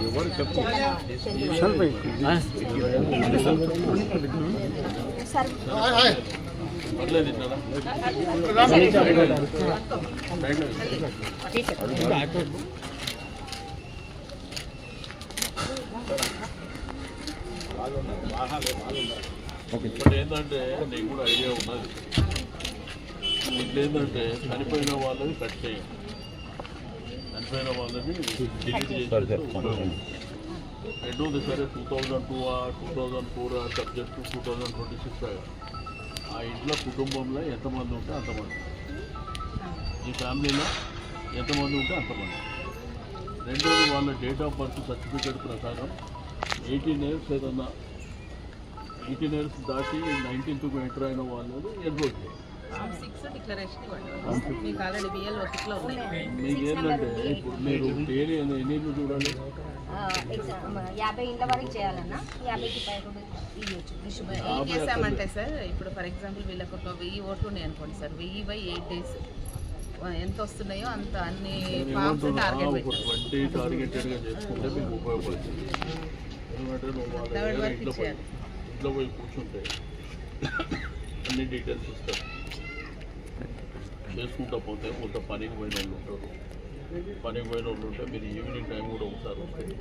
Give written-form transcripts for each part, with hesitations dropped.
ఎవరు చెప్పు ఇప్పుడు ఏంటంటే నీకు కూడా ఐడియా ఉన్నది. ఇట్లా ఏంటంటే చనిపోయిన వాళ్ళని కట్ చేయండి, చనిపోయిన వాళ్ళని డిలీట్ చేసి రెండోది సరే 2002 2004 సబ్జెక్టు 2026 ఆ ఇంట్లో కుటుంబంలో ఎంతమంది ఉంటే అంతమంది, ఈ ఫ్యామిలీలో ఎంతమంది ఉంటే అంతమంది. రెండోది వాళ్ళ డేట్ ఆఫ్ బర్త్ సర్టిఫికేట్ ప్రకారం 18 years ఏదన్నా 18 years దాటి 19th ఎంటర్ అయిన వాళ్ళు ఎన్రోల్ చేయాలి. మీకు ఏంటంటే ఇప్పుడు మీరు డైలీ ఎన్ని చూడాలి, 50 ఇండ్ల వరకు చేయాలన్నా 50కి పైగా ఏం చేస్తామంటే సార్, ఇప్పుడు ఫర్ ఎగ్జాంపుల్ వీళ్ళకి ఒక 1000 ఓట్లు ఉన్నాయి అనుకోండి సార్, 1000/8 days ఎంత వస్తున్నాయో అంత అన్ని ఫామ్స్ టార్గెట్ 20 టార్గెటెడ్గా చేసుకుంటే మీకు ఉపయోగపడుతుంది. ఎందుకంటే ఇంట్లో పోయి కూర్చుంటే అన్ని డీటెయిల్స్ ఇస్తారు, చేసుకుంటా పోతే కొంత పనికి పోయిన వాళ్ళు ఉంటారు. పనికి పోయిన వాళ్ళు ఉంటే మీరు ఈవినింగ్ టైం కూడా ఒకసారి వస్తుంది,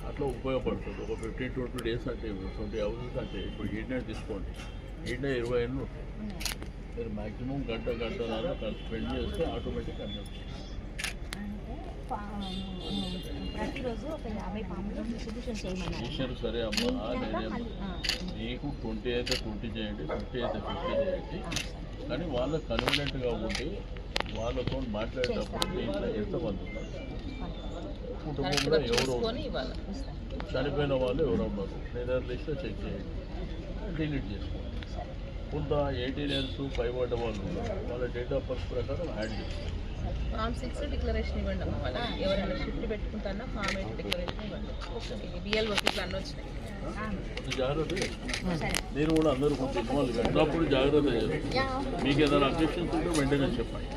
అట్లా ఉపయోగపడుతుంది. ఒక 15-20 days అంటే 20 hours అంటే ఇప్పుడు ఈడనే తీసుకోండి, ఈడనే 20 ఏళ్ళు ఉంటుంది. మీరు మ్యాక్సిమం గంటన్నర స్పెండ్ చేస్తే ఆటోమేటిక్ అన్నీ ప్రతిరోజు ఒక 50 ఫామ్లు డిస్ట్రిబ్యూషన్ చేయమన్నారు. సరే అమ్మా, మీకు 20 అయితే 20 చేయండి, 50 అయితే 50 చేయండి. కానీ వాళ్ళకి కన్వీనియంట్గా ఉండి వాళ్ళతో మాట్లాడేటప్పుడు దీంట్లో ఎంతమంది ఉన్నారు, కుటుంబంలో ఎవరు చనిపోయిన వాళ్ళు ఎవరు ఉన్నారు లేదా లిస్ట్ చెక్ చేయండి, డిలీట్ చేసుకోండి. కొంత 18 years పైబడ్డ వాళ్ళు ఉన్నారు, వాళ్ళ డేట్ ఆఫ్ బర్త్ ప్రకారం యాడ్ చేసుకోండి. ఫామ్ 6 డిక్లరేషన్ ఇవ్వండి అమ్మ. వాళ్ళకి ఎవరైనా షిఫ్ట్ పెట్టుకుంటారా ఫామ్ 8 డిక్లరేషన్ ఇవ్వండి. బిఎల్ఓ ఇట్లా అన్నీ వచ్చినాయి, జాగ్రత్త. నేను కూడా అందరూ కొంచెం ఇన్వాల్వ్ అన్నప్పుడు జాగ్రత్త చేయాలి. మీకు ఏదైనా అబ్జెక్షన్స్ ఉంటే వెంటనే చెప్పండి.